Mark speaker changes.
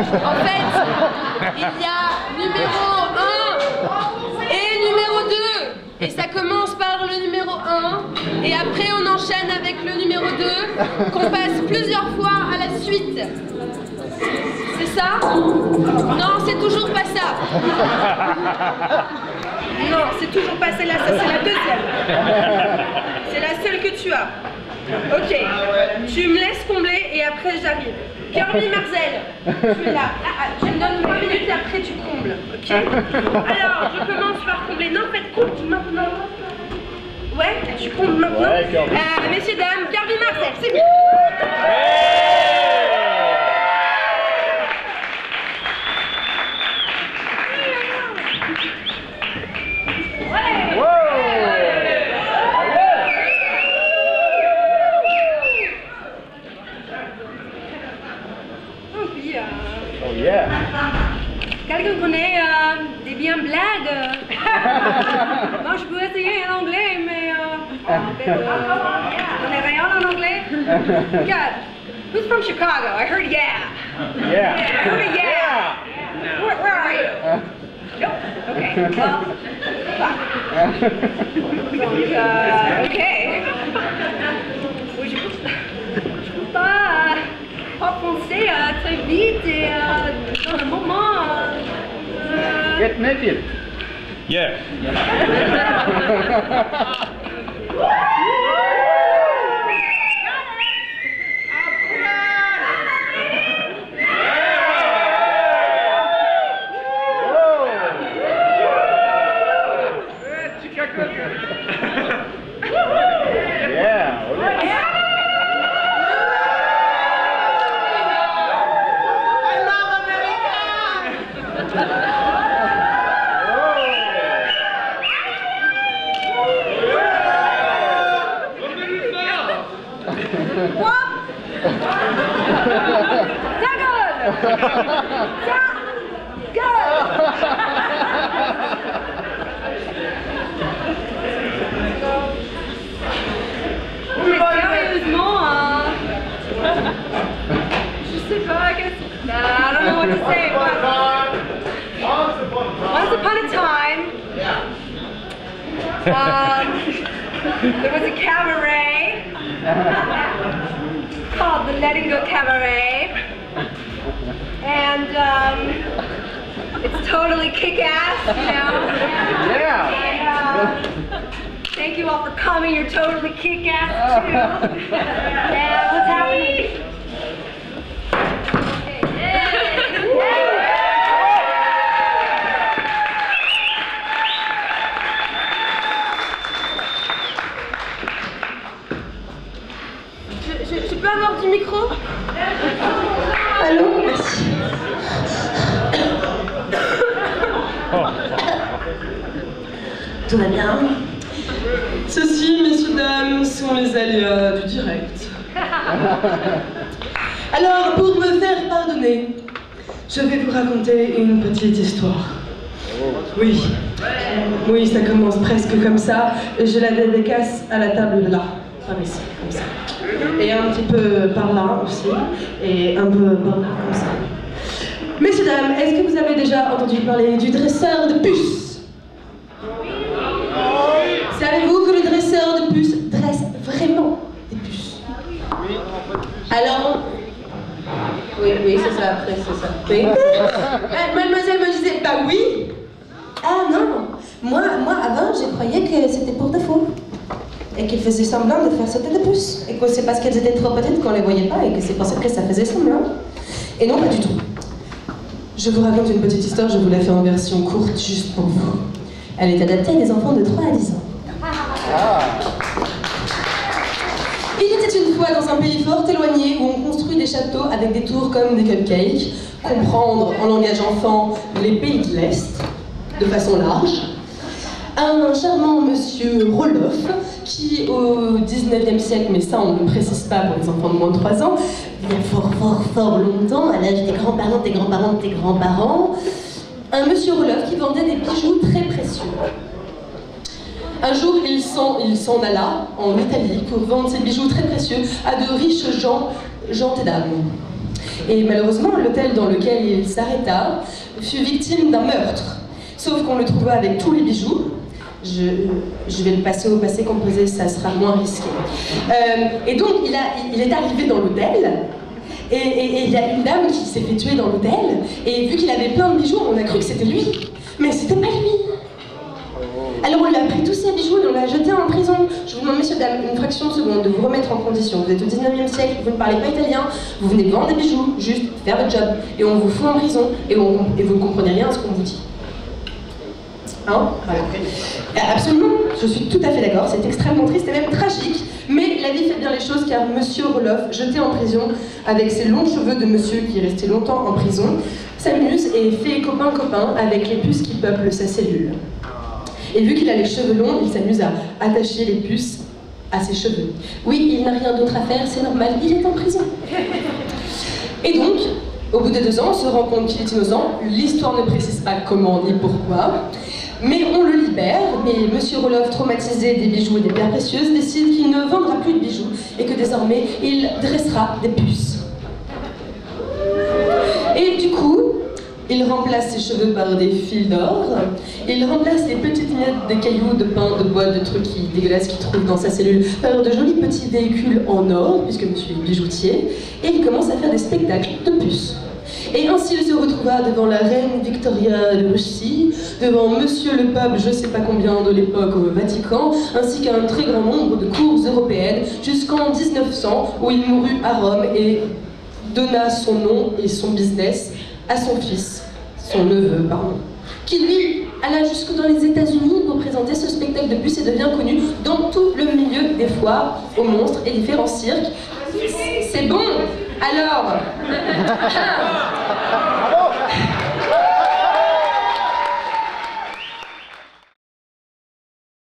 Speaker 1: En fait, il y a numéro 1 et numéro 2. Et ça commence par le numéro 1. Et après, on enchaîne avec le numéro 2, qu'on passe plusieurs fois à la suite. C'est ça? Non, c'est toujours pas ça. Non, c'est toujours pas celle-là, ça c'est la deuxième. C'est la seule que tu as. Ok, tu me laisses combler et après j'arrive. Kirby Marzel, tu es là. Tu me donnes 3 minutes et après tu combles. Ok? Alors, je commence par combler. Non, en fait, comble maintenant. Ouais, tu combles maintenant. Ouais, messieurs, dames, Kirby Marzel, c'est bien. Quelqu'un connaît des bien blagues? Moi je peux essayer en anglais, mais en fait, je connais rien en anglais. God, who's from Chicago? I heard yeah. Yeah. I heard a yeah. Where are you? Nope. Okay. Well, fuck. Donc, ok. Oui, je peux pas penser très vite et dans le moment.
Speaker 2: Get naked.
Speaker 3: Yeah.
Speaker 1: There was a cabaret called the Letting Go Cabaret, and it's totally kick-ass, you know.
Speaker 2: Yeah.
Speaker 1: And, thank you all for coming. You're totally kick-ass too. Yeah, what's happening? Je peux avoir du micro?
Speaker 4: Allô? Merci. Tout va bien?
Speaker 5: Ceci, messieurs, dames, sont les aléas du direct. Alors, pour me faire pardonner, je vais vous raconter une petite histoire. Oui, oui, ça commence presque comme ça, et je la dédicace à la table de là, par ici, comme ça. Et un petit peu par là aussi, et un peu par là, comme ça. Messieurs, dames, est-ce que vous avez déjà entendu parler du dresseur de puces? Savez-vous que le dresseur de puces dresse vraiment des puces? Alors, oui, c'est ça, après, c'est ça. Oui. Mademoiselle me disait, bah oui.
Speaker 4: Ah non, moi avant, je croyais que c'était pour de faux. Et qu'ils faisaient semblant de faire sauter des puces. Et que c'est parce qu'elles étaient trop petites qu'on les voyait pas et que c'est pour ça que ça faisait semblant. Et non, pas du tout. Je vous raconte une petite histoire, je vous la fais en version courte, juste pour vous. Elle est adaptée à des enfants de 3 à 10 ans. Il était une fois dans un pays fort éloigné où on construit des châteaux avec des tours comme des cupcakes, comprendre en langage enfant les pays de l'Est, de façon large. Un charmant monsieur Roloff, qui au 19e siècle, mais ça on ne le précise pas pour les enfants de moins de 3 ans, il y a fort longtemps, à l'âge des grands-parents, des grands-parents, des grands-parents, un monsieur Roloff qui vendait des bijoux très précieux. Un jour, il s'en alla en Italie pour vendre ses bijoux très précieux à de riches gens et dames. Et malheureusement, l'hôtel dans lequel il s'arrêta fut victime d'un meurtre. Sauf qu'on le trouva avec tous les bijoux. Je vais le passer au passé composé, ça sera moins risqué. Et donc, il est arrivé dans l'hôtel, et il y a une dame qui s'est fait tuer dans l'hôtel, et vu qu'il avait plein de bijoux, on a cru que c'était lui. Mais c'était pas lui. Alors on lui a pris tous ses bijoux et on l'a jeté en prison. Je vous demande, messieurs, dames, une fraction de seconde de vous remettre en condition. Vous êtes au 19e siècle, vous ne parlez pas italien, vous venez vendre des bijoux, juste faire votre job. Et on vous fout en prison, et vous ne comprenez rien à ce qu'on vous dit. Hein? Voilà. Absolument, je suis tout à fait d'accord, c'est extrêmement triste et même tragique, mais la vie fait bien les choses car Monsieur Roloff, jeté en prison avec ses longs cheveux de monsieur qui est resté longtemps en prison, s'amuse et fait copain-copain avec les puces qui peuplent sa cellule. Et vu qu'il a les cheveux longs, il s'amuse à attacher les puces à ses cheveux. Oui, il n'a rien d'autre à faire, c'est normal, il est en prison. Et donc, au bout de 2 ans, on se rend compte qu'il est innocent, l'histoire ne précise pas comment ni pourquoi, mais on le libère, mais Monsieur Roloff, traumatisé des bijoux et des pierres précieuses, décide qu'il ne vendra plus de bijoux et que désormais, il dressera des puces. Et du coup, il remplace ses cheveux par des fils d'or, il remplace les petites miettes de cailloux, de pain, de bois, de trucs dégueulasses qu'il trouve dans sa cellule par de jolis petits véhicules en or, puisque monsieur est bijoutier, et il commence à faire des spectacles de puces. Et ainsi il se retrouva devant la reine Victoria de Russie, devant monsieur le pape je sais pas combien de l'époque au Vatican, ainsi qu'un très grand nombre de cours européennes, jusqu'en 1900 où il mourut à Rome et donna son nom et son business à son fils, son neveu, pardon, qui lui alla jusque dans les États-Unis pour présenter ce spectacle de puces et devient connu dans tout le milieu des foires aux monstres et différents cirques. C'est bon. Alors